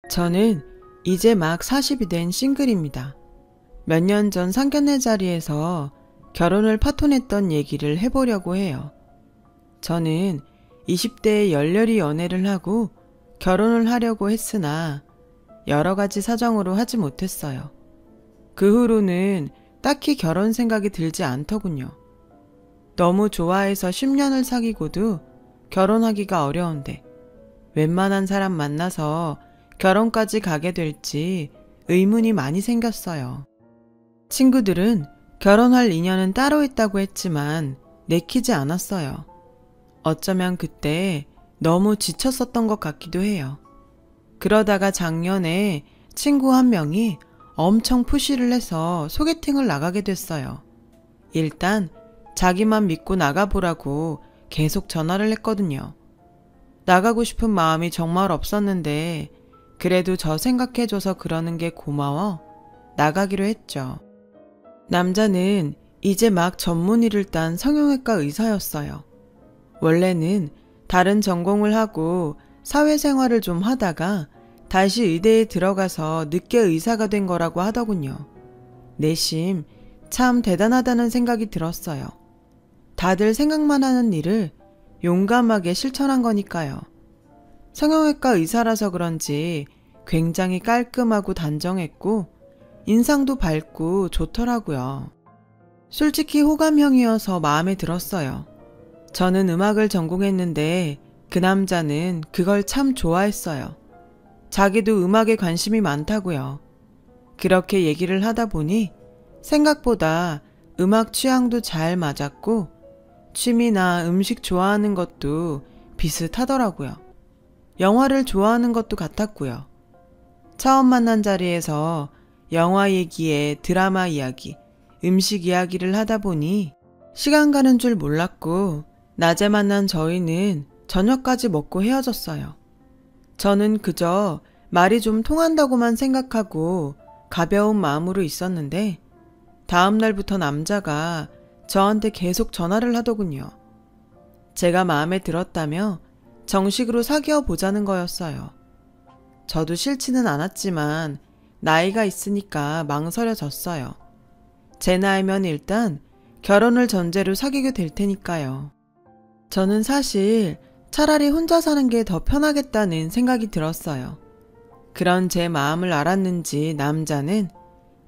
저는 이제 막 40이 된 싱글입니다. 몇 년 전 상견례 자리에서 결혼을 파토냈던 얘기를 해보려고 해요. 저는 20대에 열렬히 연애를 하고 결혼을 하려고 했으나 여러 가지 사정으로 하지 못했어요. 그 후로는 딱히 결혼 생각이 들지 않더군요. 너무 좋아해서 10년을 사귀고도 결혼하기가 어려운데 웬만한 사람 만나서 결혼까지 가게 될지 의문이 많이 생겼어요. 친구들은 결혼할 인연은 따로 있다고 했지만 내키지 않았어요. 어쩌면 그때 너무 지쳤었던 것 같기도 해요. 그러다가 작년에 친구 한 명이 엄청 푸시를 해서 소개팅을 나가게 됐어요. 일단 자기만 믿고 나가보라고 계속 전화를 했거든요. 나가고 싶은 마음이 정말 없었는데 그래도 저 생각해줘서 그러는 게 고마워 나가기로 했죠. 남자는 이제 막 전문의를 딴 성형외과 의사였어요. 원래는 다른 전공을 하고 사회생활을 좀 하다가 다시 의대에 들어가서 늦게 의사가 된 거라고 하더군요. 내심 참 대단하다는 생각이 들었어요. 다들 생각만 하는 일을 용감하게 실천한 거니까요. 성형외과 의사라서 그런지 굉장히 깔끔하고 단정했고 인상도 밝고 좋더라고요. 솔직히 호감형이어서 마음에 들었어요. 저는 음악을 전공했는데 그 남자는 그걸 참 좋아했어요. 자기도 음악에 관심이 많다고요. 그렇게 얘기를 하다 보니 생각보다 음악 취향도 잘 맞았고 취미나 음식 좋아하는 것도 비슷하더라고요. 영화를 좋아하는 것도 같았고요. 처음 만난 자리에서 영화 얘기에 드라마 이야기, 음식 이야기를 하다 보니 시간 가는 줄 몰랐고 낮에 만난 저희는 저녁까지 먹고 헤어졌어요. 저는 그저 말이 좀 통한다고만 생각하고 가벼운 마음으로 있었는데 다음 날부터 남자가 저한테 계속 전화를 하더군요. 제가 마음에 들었다며 정식으로 사귀어 보자는 거였어요. 저도 싫지는 않았지만 나이가 있으니까 망설여졌어요. 제 나이면 일단 결혼을 전제로 사귀게 될 테니까요. 저는 사실 차라리 혼자 사는 게 더 편하겠다는 생각이 들었어요. 그런 제 마음을 알았는지 남자는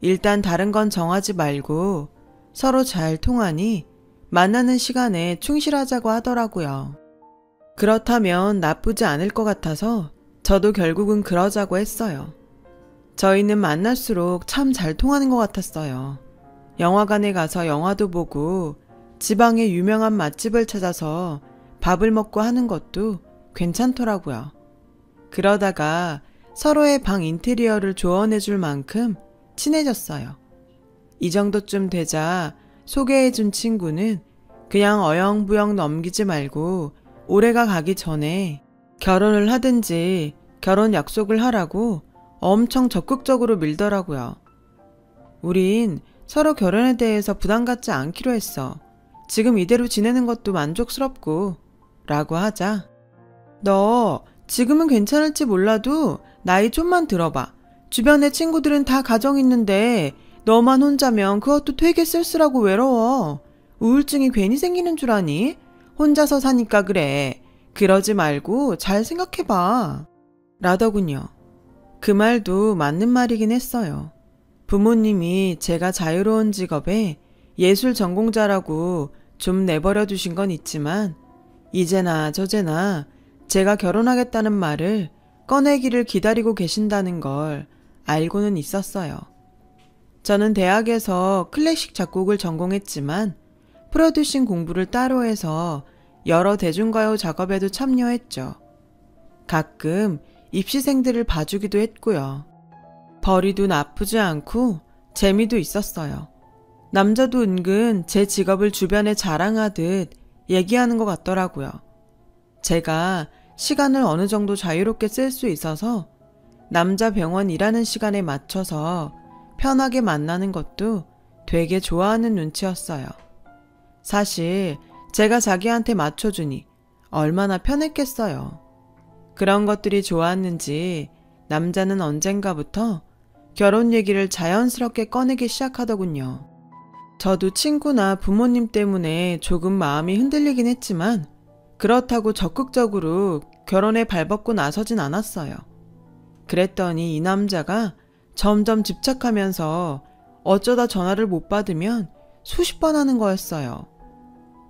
일단 다른 건 정하지 말고 서로 잘 통하니 만나는 시간에 충실하자고 하더라고요. 그렇다면 나쁘지 않을 것 같아서 저도 결국은 그러자고 했어요. 저희는 만날수록 참 잘 통하는 것 같았어요. 영화관에 가서 영화도 보고 지방의 유명한 맛집을 찾아서 밥을 먹고 하는 것도 괜찮더라고요. 그러다가 서로의 방 인테리어를 조언해 줄 만큼 친해졌어요. 이 정도쯤 되자 소개해 준 친구는 그냥 어영부영 넘기지 말고 올해가 가기 전에 결혼을 하든지 결혼 약속을 하라고 엄청 적극적으로 밀더라고요. 우린 서로 결혼에 대해서 부담 갖지 않기로 했어. 지금 이대로 지내는 것도 만족스럽고 라고 하자 너 지금은 괜찮을지 몰라도 나이 좀만 들어봐. 주변에 친구들은 다 가정 있는데 너만 혼자면 그것도 되게 쓸쓸하고 외로워. 우울증이 괜히 생기는 줄 아니? 혼자서 사니까 그래. 그러지 말고 잘 생각해봐. 라더군요. 그 말도 맞는 말이긴 했어요. 부모님이 제가 자유로운 직업에 예술 전공자라고 좀 내버려 두신 건 있지만 이제나 저제나 제가 결혼하겠다는 말을 꺼내기를 기다리고 계신다는 걸 알고는 있었어요. 저는 대학에서 클래식 작곡을 전공했지만 프로듀싱 공부를 따로 해서 여러 대중가요 작업에도 참여했죠. 가끔 입시생들을 봐주기도 했고요. 벌이도 나쁘지 않고 재미도 있었어요. 남자도 은근 제 직업을 주변에 자랑하듯 얘기하는 것 같더라고요. 제가 시간을 어느 정도 자유롭게 쓸 수 있어서 남자 병원 일하는 시간에 맞춰서 편하게 만나는 것도 되게 좋아하는 눈치였어요. 사실 제가 자기한테 맞춰주니 얼마나 편했겠어요. 그런 것들이 좋았는지 남자는 언젠가부터 결혼 얘기를 자연스럽게 꺼내기 시작하더군요. 저도 친구나 부모님 때문에 조금 마음이 흔들리긴 했지만 그렇다고 적극적으로 결혼에 발벗고 나서진 않았어요. 그랬더니 이 남자가 점점 집착하면서 어쩌다 전화를 못 받으면 수십 번 하는 거였어요.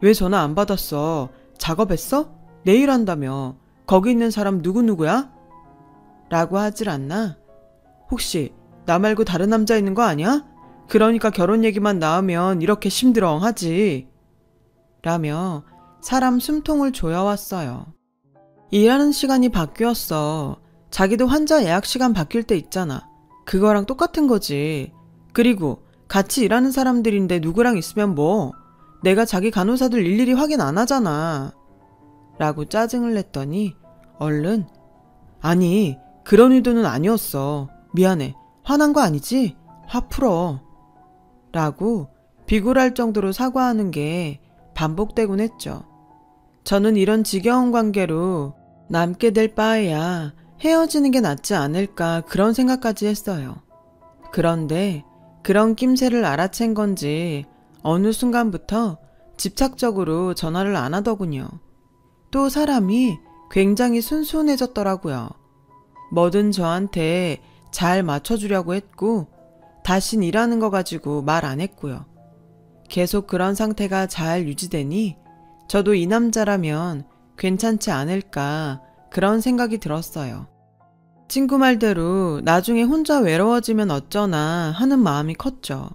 왜 전화 안 받았어? 작업했어? 내일 한다며. 거기 있는 사람 누구누구야? 라고 하질 않나? 혹시 나 말고 다른 남자 있는 거 아니야? 그러니까 결혼 얘기만 나오면 이렇게 심드렁하지. 라며 사람 숨통을 조여왔어요. 일하는 시간이 바뀌었어. 자기도 환자 예약 시간 바뀔 때 있잖아. 그거랑 똑같은 거지. 그리고 같이 일하는 사람들인데 누구랑 있으면 뭐? 내가 자기 간호사들 일일이 확인 안 하잖아. 라고 짜증을 냈더니 얼른 아니 그런 의도는 아니었어. 미안해. 화난 거 아니지? 화 풀어. 라고 비굴할 정도로 사과하는 게 반복되곤 했죠. 저는 이런 지겨운 관계로 남게 될 바에야 헤어지는 게 낫지 않을까 그런 생각까지 했어요. 그런데 그런 낌새를 알아챈 건지 어느 순간부터 집착적으로 전화를 안 하더군요. 또 사람이 굉장히 순수해졌더라고요. 뭐든 저한테 잘 맞춰주려고 했고 다신 일하는 거 가지고 말 안 했고요. 계속 그런 상태가 잘 유지되니 저도 이 남자라면 괜찮지 않을까 그런 생각이 들었어요. 친구 말대로 나중에 혼자 외로워지면 어쩌나 하는 마음이 컸죠.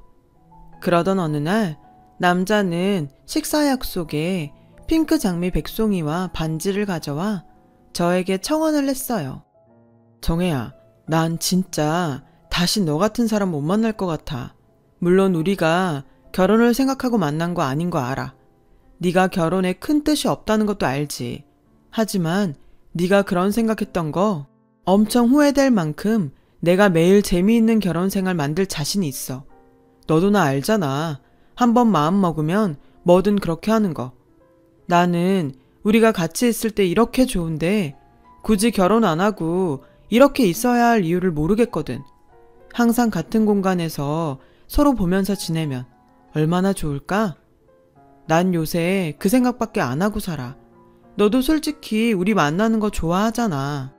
그러던 어느 날 남자는 식사 약속에 핑크 장미 백송이와 반지를 가져와 저에게 청혼을 했어요. 정혜야, 난 진짜 다시 너 같은 사람 못 만날 것 같아. 물론 우리가 결혼을 생각하고 만난 거 아닌 거 알아. 네가 결혼에 큰 뜻이 없다는 것도 알지. 하지만 네가 그런 생각했던 거 엄청 후회될 만큼 내가 매일 재미있는 결혼 생활 만들 자신이 있어. 너도 나 알잖아. 한번 마음 먹으면 뭐든 그렇게 하는 거. 나는 우리가 같이 있을 때 이렇게 좋은데 굳이 결혼 안 하고 이렇게 있어야 할 이유를 모르겠거든. 항상 같은 공간에서 서로 보면서 지내면 얼마나 좋을까? 난 요새 그 생각밖에 안 하고 살아. 너도 솔직히 우리 만나는 거 좋아하잖아.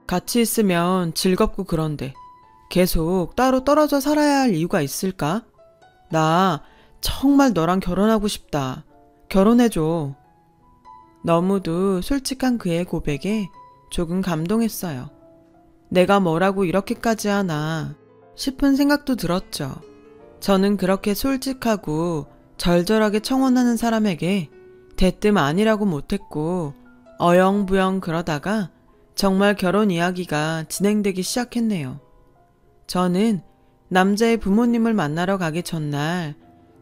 같이 있으면 즐겁고 그런데 계속 따로 떨어져 살아야 할 이유가 있을까? 나 정말 너랑 결혼하고 싶다. 결혼해줘. 너무도 솔직한 그의 고백에 조금 감동했어요. 내가 뭐라고 이렇게까지 하나 싶은 생각도 들었죠. 저는 그렇게 솔직하고 절절하게 청혼하는 사람에게 대뜸 아니라고 못했고 어영부영 그러다가 정말 결혼 이야기가 진행되기 시작했네요. 저는 남자의 부모님을 만나러 가기 전날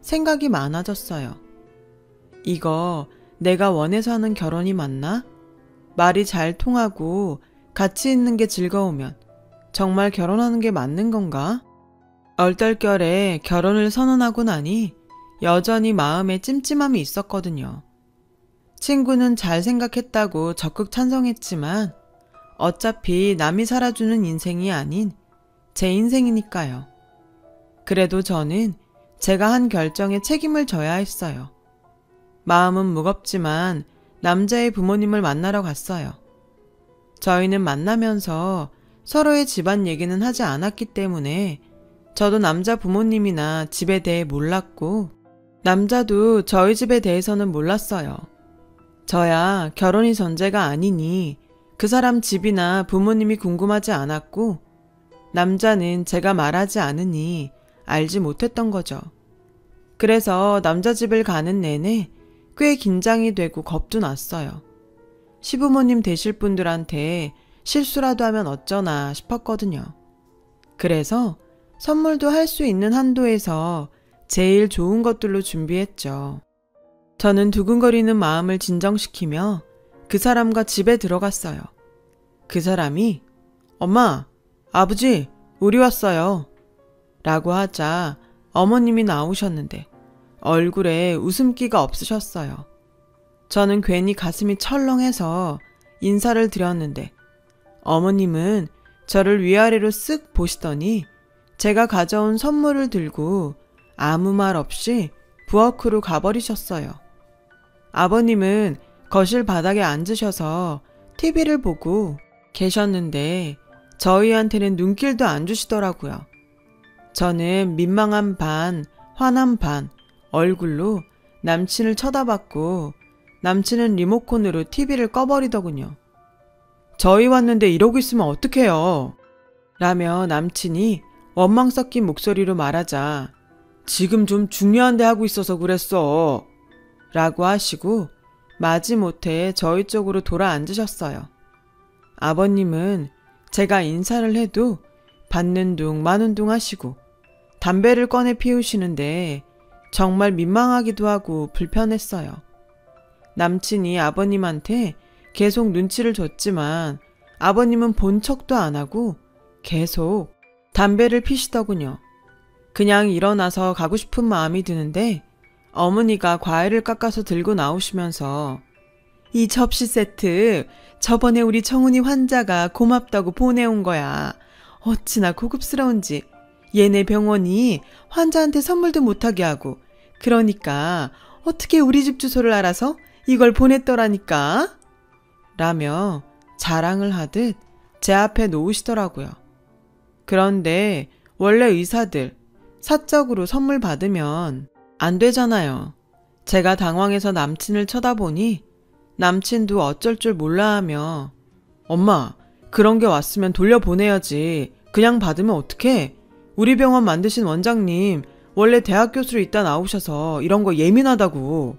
생각이 많아졌어요. 이거 내가 원해서 하는 결혼이 맞나? 말이 잘 통하고 같이 있는 게 즐거우면 정말 결혼하는 게 맞는 건가? 얼떨결에 결혼을 선언하고 나니 여전히 마음에 찜찜함이 있었거든요. 친구는 잘 생각했다고 적극 찬성했지만 어차피 남이 살아주는 인생이 아닌 제 인생이니까요. 그래도 저는 제가 한 결정에 책임을 져야 했어요. 마음은 무겁지만 남자의 부모님을 만나러 갔어요. 저희는 만나면서 서로의 집안 얘기는 하지 않았기 때문에 저도 남자 부모님이나 집에 대해 몰랐고 남자도 저희 집에 대해서는 몰랐어요. 저야 결혼이 전제가 아니니 그 사람 집이나 부모님이 궁금하지 않았고 남자는 제가 말하지 않으니 알지 못했던 거죠. 그래서 남자 집을 가는 내내 꽤 긴장이 되고 겁도 났어요. 시부모님 되실 분들한테 실수라도 하면 어쩌나 싶었거든요. 그래서 선물도 할 수 있는 한도에서 제일 좋은 것들로 준비했죠. 저는 두근거리는 마음을 진정시키며 그 사람과 집에 들어갔어요. 그 사람이 엄마, 아버지, 우리 왔어요. 라고 하자 어머님이 나오셨는데 얼굴에 웃음기가 없으셨어요. 저는 괜히 가슴이 철렁해서 인사를 드렸는데 어머님은 저를 위아래로 쓱 보시더니 제가 가져온 선물을 들고 아무 말 없이 부엌으로 가버리셨어요. 아버님은 거실 바닥에 앉으셔서 TV를 보고 계셨는데 저희한테는 눈길도 안 주시더라고요. 저는 민망한 반, 화난 반 얼굴로 남친을 쳐다봤고 남친은 리모컨으로 TV를 꺼버리더군요. 저희 왔는데 이러고 있으면 어떡해요? 라며 남친이 원망 섞인 목소리로 말하자 지금 좀 중요한 데 하고 있어서 그랬어. 라고 하시고 마지못해 저희 쪽으로 돌아 앉으셨어요. 아버님은 제가 인사를 해도 받는 둥 마는 둥 하시고 담배를 꺼내 피우시는데 정말 민망하기도 하고 불편했어요. 남친이 아버님한테 계속 눈치를 줬지만 아버님은 본 척도 안 하고 계속 담배를 피시더군요. 그냥 일어나서 가고 싶은 마음이 드는데 어머니가 과일을 깎아서 들고 나오시면서 이 접시 세트 저번에 우리 청운이 환자가 고맙다고 보내온 거야. 어찌나 고급스러운지. 얘네 병원이 환자한테 선물도 못하게 하고 그러니까 어떻게 우리 집 주소를 알아서 이걸 보냈더라니까? 라며 자랑을 하듯 제 앞에 놓으시더라고요. 그런데 원래 의사들 사적으로 선물 받으면 안 되잖아요. 제가 당황해서 남친을 쳐다보니 남친도 어쩔 줄 몰라 하며 엄마, 그런 게 왔으면 돌려보내야지. 그냥 받으면 어떡해? 우리 병원 만드신 원장님 원래 대학 교수로 있다 나오셔서 이런 거 예민하다고.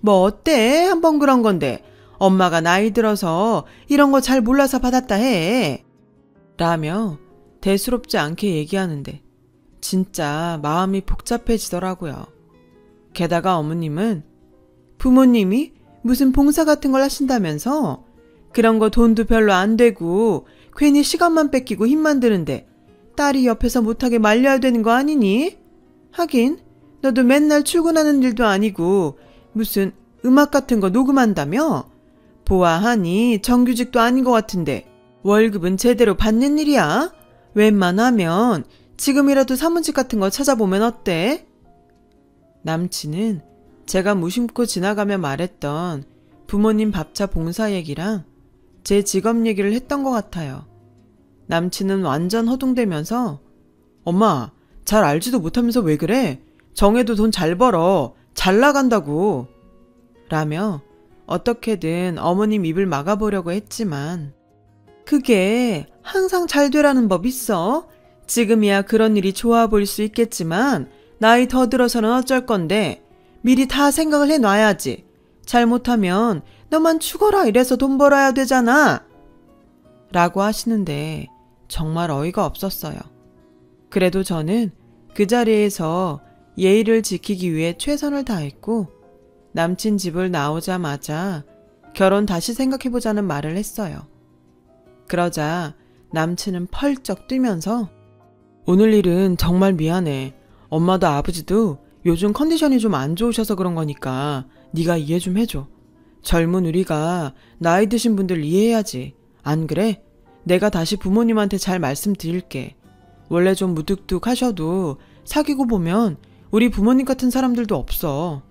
뭐 어때? 한번 그런 건데 엄마가 나이 들어서 이런 거 잘 몰라서 받았다 해. 라며 대수롭지 않게 얘기하는데 진짜 마음이 복잡해지더라고요. 게다가 어머님은 부모님이 무슨 봉사 같은 걸 하신다면서 그런 거 돈도 별로 안 되고 괜히 시간만 뺏기고 힘만 드는데 딸이 옆에서 못하게 말려야 되는 거 아니니? 하긴 너도 맨날 출근하는 일도 아니고 무슨 음악 같은 거 녹음한다며? 보아하니 정규직도 아닌 것 같은데 월급은 제대로 받는 일이야? 웬만하면 지금이라도 사무직 같은 거 찾아보면 어때? 남친은 제가 무심코 지나가며 말했던 부모님 밥차 봉사 얘기랑 제 직업 얘기를 했던 것 같아요. 남친은 완전 허둥대면서 엄마, 잘 알지도 못하면서 왜 그래? 정해도 돈 잘 벌어. 잘 나간다고. 라며 어떻게든 어머님 입을 막아보려고 했지만 그게 항상 잘 되라는 법 있어? 지금이야 그런 일이 좋아 보일 수 있겠지만 나이 더 들어서는 어쩔 건데 미리 다 생각을 해놔야지. 잘못하면 너만 죽어라 이래서 돈 벌어야 되잖아. 라고 하시는데 정말 어이가 없었어요. 그래도 저는 그 자리에서 예의를 지키기 위해 최선을 다했고 남친 집을 나오자마자 결혼 다시 생각해보자는 말을 했어요. 그러자 남친은 펄쩍 뛰면서 오늘 일은 정말 미안해. 엄마도 아버지도 요즘 컨디션이 좀 안 좋으셔서 그런 거니까 네가 이해 좀 해줘. 젊은 우리가 나이 드신 분들 이해해야지. 안 그래? 내가 다시 부모님한테 잘 말씀드릴게. 원래 좀 무뚝뚝하셔도 사귀고 보면 우리 부모님 같은 사람들도 없어.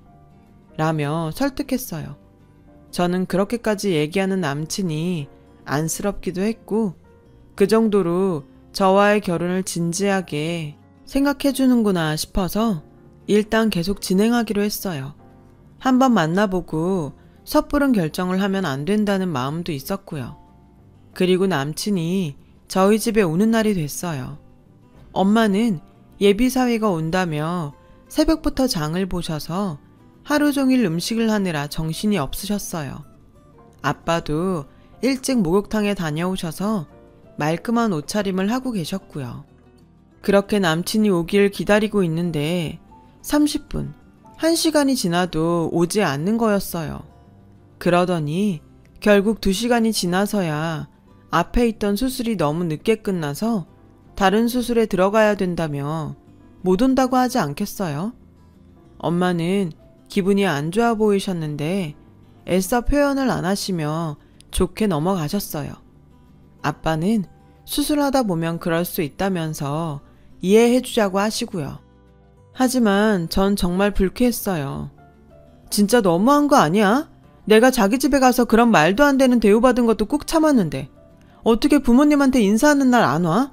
라며 설득했어요. 저는 그렇게까지 얘기하는 남친이 안쓰럽기도 했고 그 정도로 저와의 결혼을 진지하게 생각해주는구나 싶어서 일단 계속 진행하기로 했어요. 한번 만나보고 섣부른 결정을 하면 안 된다는 마음도 있었고요. 그리고 남친이 저희 집에 오는 날이 됐어요. 엄마는 예비사위가 온다며 새벽부터 장을 보셔서 하루 종일 음식을 하느라 정신이 없으셨어요. 아빠도 일찍 목욕탕에 다녀오셔서 말끔한 옷차림을 하고 계셨고요. 그렇게 남친이 오길 기다리고 있는데 30분, 1시간이 지나도 오지 않는 거였어요. 그러더니 결국 2시간이 지나서야 앞에 있던 수술이 너무 늦게 끝나서 다른 수술에 들어가야 된다며 못 온다고 하지 않겠어요? 엄마는 기분이 안 좋아 보이셨는데 애써 표현을 안 하시며 좋게 넘어가셨어요. 아빠는 수술하다 보면 그럴 수 있다면서 이해해주자고 하시고요. 하지만 전 정말 불쾌했어요. 진짜 너무한 거 아니야? 내가 자기 집에 가서 그런 말도 안 되는 대우받은 것도 꾹 참았는데 어떻게 부모님한테 인사하는 날 안 와?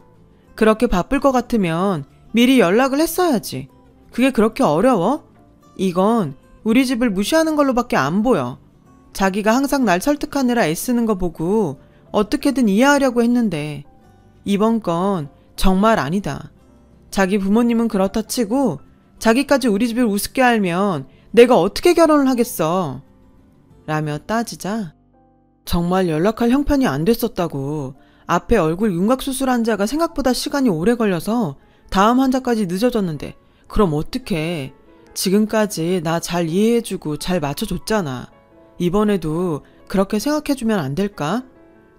그렇게 바쁠 것 같으면 미리 연락을 했어야지. 그게 그렇게 어려워? 이건 우리 집을 무시하는 걸로밖에 안 보여. 자기가 항상 날 설득하느라 애쓰는 거 보고 어떻게든 이해하려고 했는데 이번 건 정말 아니다. 자기 부모님은 그렇다 치고 자기까지 우리 집을 우습게 알면 내가 어떻게 결혼을 하겠어? 라며 따지자 정말 연락할 형편이 안 됐었다고. 앞에 얼굴 윤곽 수술 환자가 생각보다 시간이 오래 걸려서 다음 환자까지 늦어졌는데 그럼 어떡해. 지금까지 나 잘 이해해주고 잘 맞춰줬잖아. 이번에도 그렇게 생각해주면 안 될까?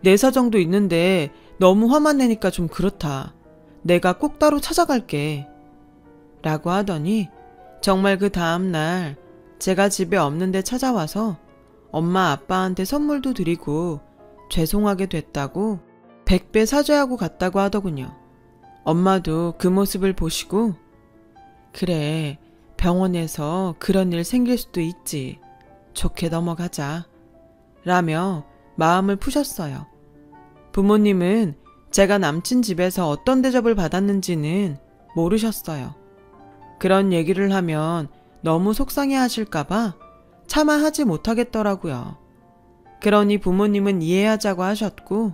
내 사정도 있는데 너무 화만 내니까 좀 그렇다. 내가 꼭 따로 찾아갈게. 라고 하더니 정말 그 다음날 제가 집에 없는데 찾아와서 엄마 아빠한테 선물도 드리고 죄송하게 됐다고 100배 사죄하고 갔다고 하더군요. 엄마도 그 모습을 보시고 그래, 병원에서 그런 일 생길 수도 있지. 좋게 넘어가자. 라며 마음을 푸셨어요. 부모님은 제가 남친 집에서 어떤 대접을 받았는지는 모르셨어요. 그런 얘기를 하면 너무 속상해 하실까봐 차마 하지 못하겠더라고요. 그러니 부모님은 이해하자고 하셨고,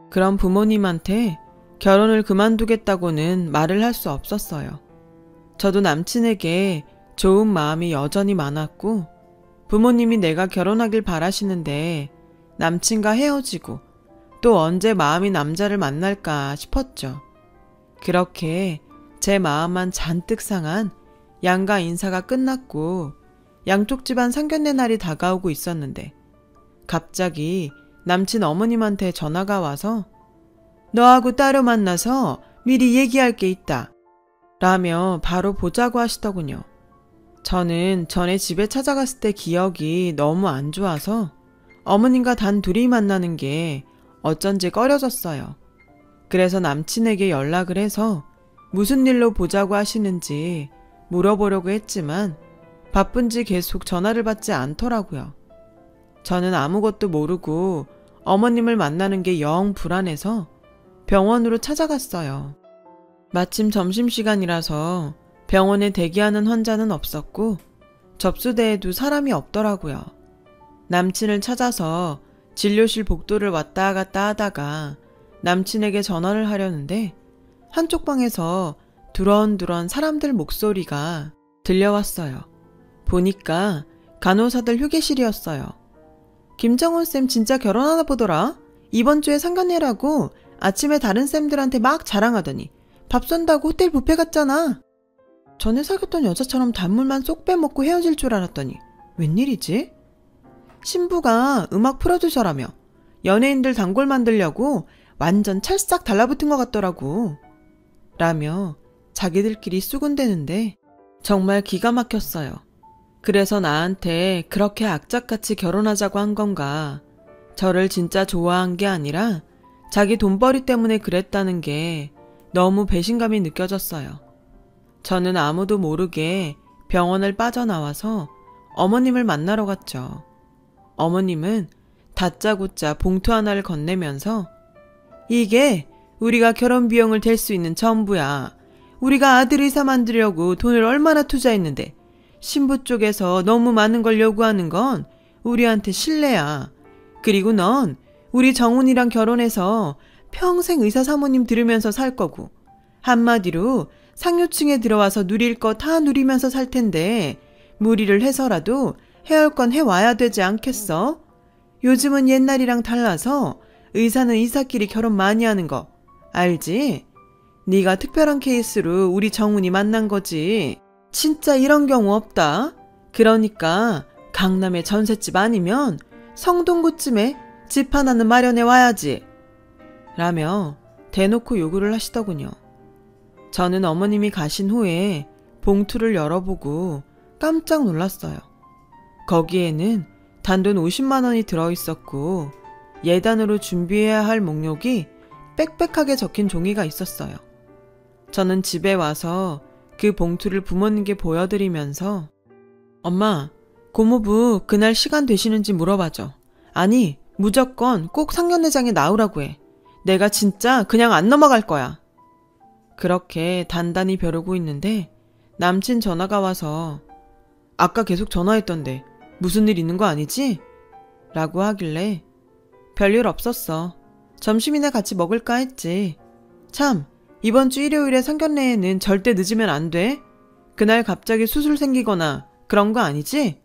그럼 부모님한테 결혼을 그만두겠다고는 말을 할 수 없었어요. 저도 남친에게 좋은 마음이 여전히 많았고, 부모님이 내가 결혼하길 바라시는데 남친과 헤어지고 또 언제 마음이 남자를 만날까 싶었죠. 그렇게 제 마음만 잔뜩 상한 양가 인사가 끝났고 양쪽 집안 상견례 날이 다가오고 있었는데 갑자기 남친 어머님한테 전화가 와서 너하고 따로 만나서 미리 얘기할 게 있다. 라며 바로 보자고 하시더군요. 저는 전에 집에 찾아갔을 때 기억이 너무 안 좋아서 어머님과 단 둘이 만나는 게 어쩐지 꺼려졌어요. 그래서 남친에게 연락을 해서 무슨 일로 보자고 하시는지 물어보려고 했지만 바쁜지 계속 전화를 받지 않더라고요. 저는 아무것도 모르고 어머님을 만나는 게 영 불안해서 병원으로 찾아갔어요. 마침 점심시간이라서 병원에 대기하는 환자는 없었고 접수대에도 사람이 없더라고요. 남친을 찾아서 진료실 복도를 왔다 갔다 하다가 남친에게 전화를 하려는데 한쪽 방에서 두런두런 사람들 목소리가 들려왔어요. 보니까 간호사들 휴게실이었어요. 김정훈 쌤 진짜 결혼하나 보더라. 이번 주에 상견례라고 아침에 다른 쌤들한테 막 자랑하더니 밥 쏜다고 호텔 뷔페 갔잖아. 전에 사귀었던 여자처럼 단물만 쏙 빼먹고 헤어질 줄 알았더니 웬일이지? 신부가 음악 프로듀서라며 연예인들 단골 만들려고 완전 찰싹 달라붙은 것 같더라고. 라며 자기들끼리 쑥은대는데 정말 기가 막혔어요. 그래서 나한테 그렇게 악착같이 결혼하자고 한 건가. 저를 진짜 좋아한 게 아니라 자기 돈벌이 때문에 그랬다는 게 너무 배신감이 느껴졌어요. 저는 아무도 모르게 병원을 빠져나와서 어머님을 만나러 갔죠. 어머님은 다짜고짜 봉투 하나를 건네면서 이게 우리가 결혼 비용을 댈 수 있는 전부야. 우리가 아들 의사 만들려고 돈을 얼마나 투자했는데 신부 쪽에서 너무 많은 걸 요구하는 건 우리한테 실례야. 그리고 넌 우리 정훈이랑 결혼해서 평생 의사 사모님 들으면서 살 거고 한마디로 상류층에 들어와서 누릴 거 다 누리면서 살 텐데 무리를 해서라도 해올 건 해와야 되지 않겠어? 요즘은 옛날이랑 달라서 의사는 의사끼리 결혼 많이 하는 거 알지? 네가 특별한 케이스로 우리 정훈이 만난 거지. 진짜 이런 경우 없다. 그러니까 강남의 전셋집 아니면 성동구쯤에 집 하나는 마련해 와야지. 라며 대놓고 요구를 하시더군요. 저는 어머님이 가신 후에 봉투를 열어보고 깜짝 놀랐어요. 거기에는 단돈 50만 원이 들어있었고 예단으로 준비해야 할 목록이 빽빽하게 적힌 종이가 있었어요. 저는 집에 와서 그 봉투를 부모님께 보여드리면서 엄마, 고모부 그날 시간 되시는지 물어봐줘. 아니, 무조건 꼭 상견례장에 나오라고 해. 내가 진짜 그냥 안 넘어갈 거야. 그렇게 단단히 벼르고 있는데 남친 전화가 와서 아까 계속 전화했던데 무슨 일 있는 거 아니지? 라고 하길래 별일 없었어. 점심이나 같이 먹을까 했지. 참, 이번 주 일요일에 상견례에는 절대 늦으면 안 돼. 그날 갑자기 수술 생기거나 그런 거 아니지?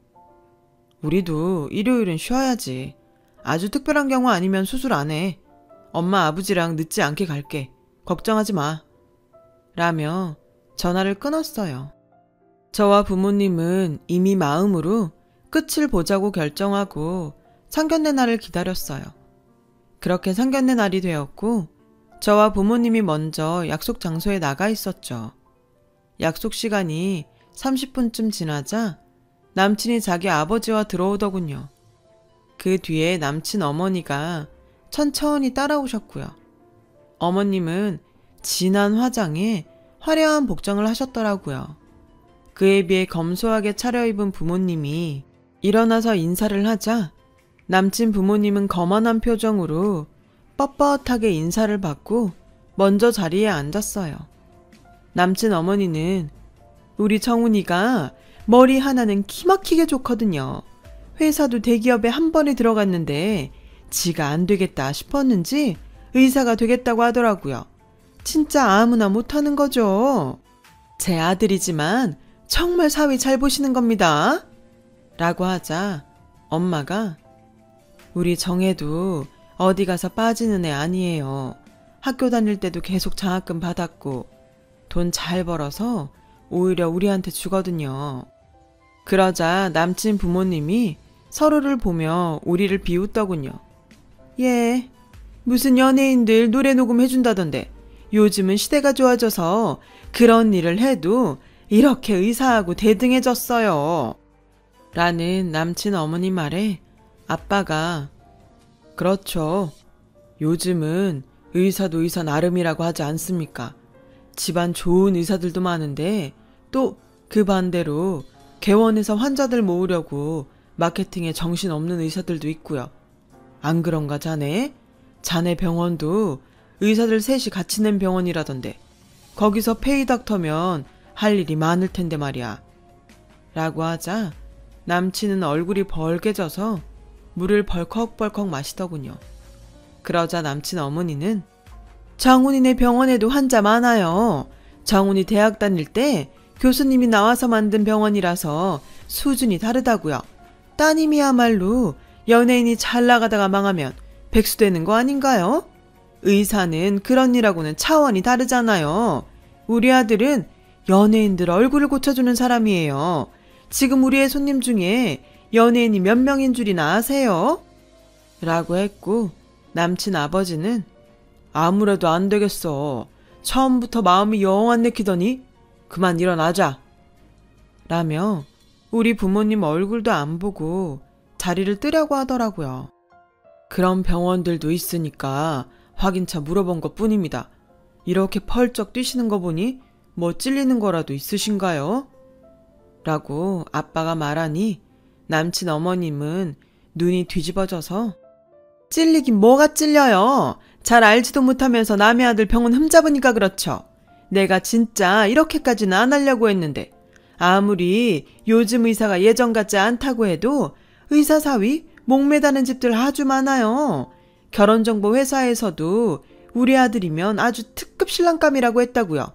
우리도 일요일은 쉬어야지. 아주 특별한 경우 아니면 수술 안 해. 엄마 아버지랑 늦지 않게 갈게. 걱정하지 마. 라며 전화를 끊었어요. 저와 부모님은 이미 마음으로 끝을 보자고 결정하고 상견례 날을 기다렸어요. 그렇게 상견례 날이 되었고 저와 부모님이 먼저 약속 장소에 나가 있었죠. 약속 시간이 30분쯤 지나자 남친이 자기 아버지와 들어오더군요. 그 뒤에 남친 어머니가 천천히 따라오셨고요. 어머님은 진한 화장에 화려한 복장을 하셨더라고요. 그에 비해 검소하게 차려입은 부모님이 일어나서 인사를 하자 남친 부모님은 거만한 표정으로 뻣뻣하게 인사를 받고 먼저 자리에 앉았어요. 남친 어머니는 우리 정훈이가 머리 하나는 기막히게 좋거든요. 회사도 대기업에 한 번에 들어갔는데 지가 안 되겠다 싶었는지 의사가 되겠다고 하더라고요. 진짜 아무나 못하는 거죠. 제 아들이지만 정말 사위 잘 보시는 겁니다. 라고 하자 엄마가 우리 정혜도 어디 가서 빠지는 애 아니에요. 학교 다닐 때도 계속 장학금 받았고 돈 잘 벌어서 오히려 우리한테 주거든요. 그러자 남친 부모님이 서로를 보며 우리를 비웃더군요. 예, 무슨 연예인들 노래 녹음해준다던데 요즘은 시대가 좋아져서 그런 일을 해도 이렇게 의사하고 대등해졌어요. 라는 남친 어머니 말에 아빠가 그렇죠. 요즘은 의사도 의사 나름이라고 하지 않습니까? 집안 좋은 의사들도 많은데 또 그 반대로 개원해서 환자들 모으려고 마케팅에 정신없는 의사들도 있고요. 안 그런가 자네? 자네 병원도 의사들 셋이 같이 낸 병원이라던데 거기서 페이닥터면 할 일이 많을 텐데 말이야. 라고 하자 남친은 얼굴이 벌개져서 물을 벌컥벌컥 마시더군요. 그러자 남친 어머니는 정훈이네 병원에도 환자 많아요. 정훈이 대학 다닐 때 교수님이 나와서 만든 병원이라서 수준이 다르다고요. 따님이야말로 연예인이 잘 나가다가 망하면 백수되는 거 아닌가요? 의사는 그런 일하고는 차원이 다르잖아요. 우리 아들은 연예인들 얼굴을 고쳐주는 사람이에요. 지금 우리의 손님 중에 연예인이 몇 명인 줄이나 아세요? 라고 했고 남친 아버지는 아무래도 안 되겠어. 처음부터 마음이 영 안 내키더니 그만 일어나자. 라며 우리 부모님 얼굴도 안 보고 자리를 뜨려고 하더라고요. 그런 병원들도 있으니까 확인차 물어본 것 뿐입니다. 이렇게 펄쩍 뛰시는 거 보니 뭐 찔리는 거라도 있으신가요? 라고 아빠가 말하니 남친 어머님은 눈이 뒤집어져서 찔리긴 뭐가 찔려요. 잘 알지도 못하면서 남의 아들 병원 흠잡으니까 그렇죠. 내가 진짜 이렇게까지는 안 하려고 했는데 아무리 요즘 의사가 예전 같지 않다고 해도 의사 사위 목매다는 집들 아주 많아요. 결혼정보 회사에서도 우리 아들이면 아주 특급 신랑감이라고 했다고요.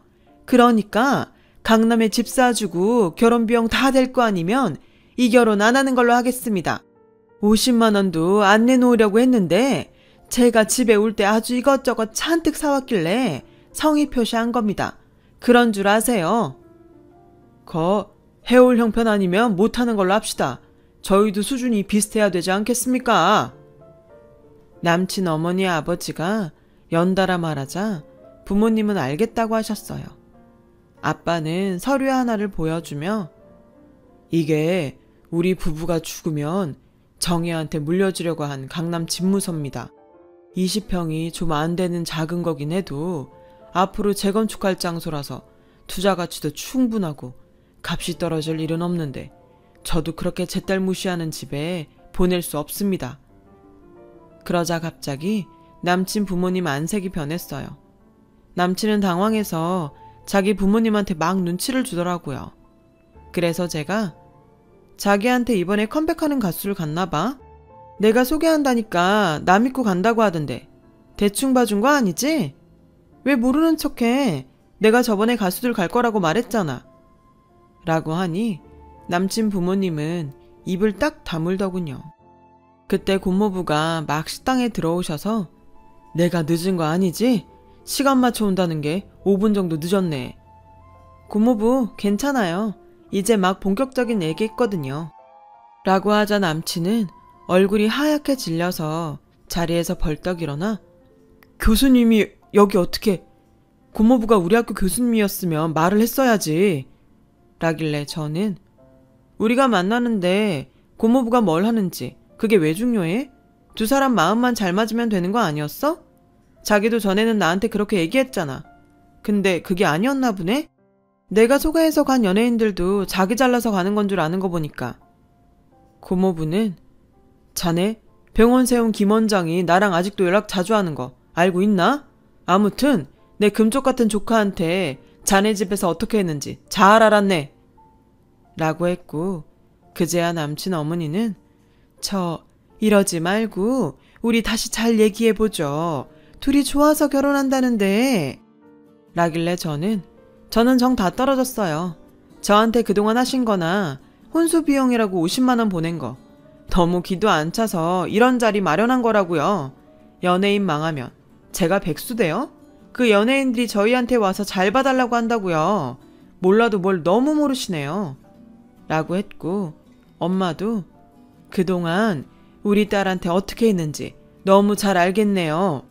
그러니까 강남에 집 사주고 결혼 비용 다 될 거 아니면 이 결혼 안 하는 걸로 하겠습니다. 50만 원도 안 내놓으려고 했는데 제가 집에 올 때 아주 이것저것 잔뜩 사왔길래 성의 표시한 겁니다. 그런 줄 아세요? 해올 형편 아니면 못하는 걸로 합시다. 저희도 수준이 비슷해야 되지 않겠습니까? 남친 어머니 아버지가 연달아 말하자 부모님은 알겠다고 하셨어요. 아빠는 서류 하나를 보여주며 이게 우리 부부가 죽으면 정혜한테 물려주려고 한 강남 집무서입니다. 20평이 좀 안 되는 작은 거긴 해도 앞으로 재건축할 장소라서 투자 가치도 충분하고 값이 떨어질 일은 없는데 저도 그렇게 제 딸 무시하는 집에 보낼 수 없습니다. 그러자 갑자기 남친 부모님 안색이 변했어요. 남친은 당황해서 자기 부모님한테 막 눈치를 주더라고요. 그래서 제가 자기한테 이번에 컴백하는 가수를 갔나 봐. 내가 소개한다니까 나 믿고 간다고 하던데 대충 봐준 거 아니지? 왜 모르는 척해? 내가 저번에 가수들 갈 거라고 말했잖아. 라고 하니 남친 부모님은 입을 딱 다물더군요. 그때 고모부가 막 식당에 들어오셔서 내가 늦은 거 아니지? 시간 맞춰 온다는 게 5분 정도 늦었네. 고모부 괜찮아요. 이제 막 본격적인 얘기 했거든요. 라고 하자 남친은 얼굴이 하얗게 질려서 자리에서 벌떡 일어나 교수님이 여기 어떻게 고모부가 우리 학교 교수님이었으면 말을 했어야지 라길래 저는 우리가 만나는데 고모부가 뭘 하는지 그게 왜 중요해? 두 사람 마음만 잘 맞으면 되는 거 아니었어? 자기도 전에는 나한테 그렇게 얘기했잖아. 근데 그게 아니었나 보네? 내가 소개해서 간 연예인들도 자기 잘나서 가는 건 줄 아는 거 보니까. 고모부는 자네 병원 세운 김 원장이 나랑 아직도 연락 자주 하는 거 알고 있나? 아무튼 내 금쪽 같은 조카한테 자네 집에서 어떻게 했는지 잘 알았네. 라고 했고 그제야 남친 어머니는 이러지 말고 우리 다시 잘 얘기해보죠. 둘이 좋아서 결혼한다는데 라길래 저는 정 다 떨어졌어요. 저한테 그동안 하신 거나 혼수 비용이라고 50만 원 보낸 거 너무 기도 안 차서 이런 자리 마련한 거라고요. 연예인 망하면 제가 백수 돼요? 그 연예인들이 저희한테 와서 잘 봐달라고 한다고요. 몰라도 뭘 너무 모르시네요. 라고 했고 엄마도 그동안 우리 딸한테 어떻게 했는지 너무 잘 알겠네요.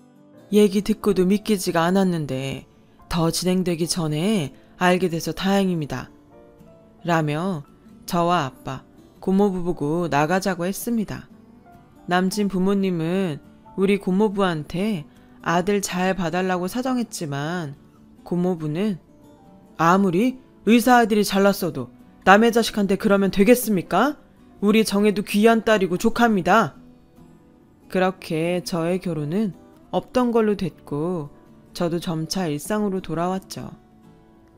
얘기 듣고도 믿기지가 않았는데 더 진행되기 전에 알게 돼서 다행입니다. 라며 저와 아빠, 고모부 보고 나가자고 했습니다. 남친 부모님은 우리 고모부한테 아들 잘 봐달라고 사정했지만 고모부는 아무리 의사 아들이 잘났어도 남의 자식한테 그러면 되겠습니까? 우리 정혜도 귀한 딸이고 조카입니다. 그렇게 저의 결혼은 없던 걸로 됐고 저도 점차 일상으로 돌아왔죠.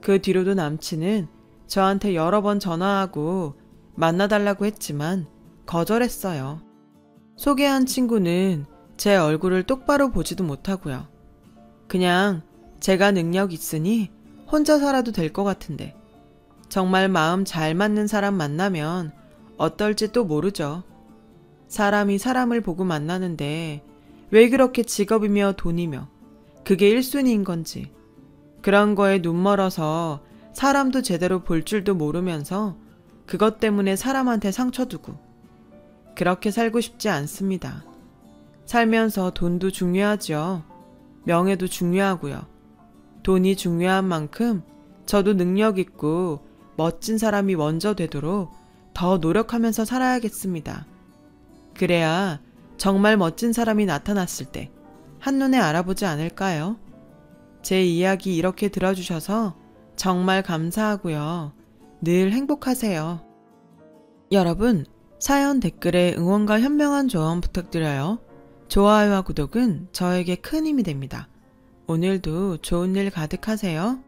그 뒤로도 남친은 저한테 여러 번 전화하고 만나달라고 했지만 거절했어요. 소개한 친구는 제 얼굴을 똑바로 보지도 못하고요. 그냥 제가 능력 있으니 혼자 살아도 될 것 같은데 정말 마음 잘 맞는 사람 만나면 어떨지 또 모르죠. 사람이 사람을 보고 만나는데 왜 그렇게 직업이며 돈이며 그게 1순위인 건지 그런 거에 눈멀어서 사람도 제대로 볼 줄도 모르면서 그것 때문에 사람한테 상처 두고 그렇게 살고 싶지 않습니다. 살면서 돈도 중요하죠. 명예도 중요하고요. 돈이 중요한 만큼 저도 능력 있고 멋진 사람이 먼저 되도록 더 노력하면서 살아야겠습니다. 그래야 정말 멋진 사람이 나타났을 때 한눈에 알아보지 않을까요? 제 이야기 이렇게 들어주셔서 정말 감사하고요. 늘 행복하세요. 여러분, 사연 댓글에 응원과 현명한 조언 부탁드려요. 좋아요와 구독은 저에게 큰 힘이 됩니다. 오늘도 좋은 일 가득하세요.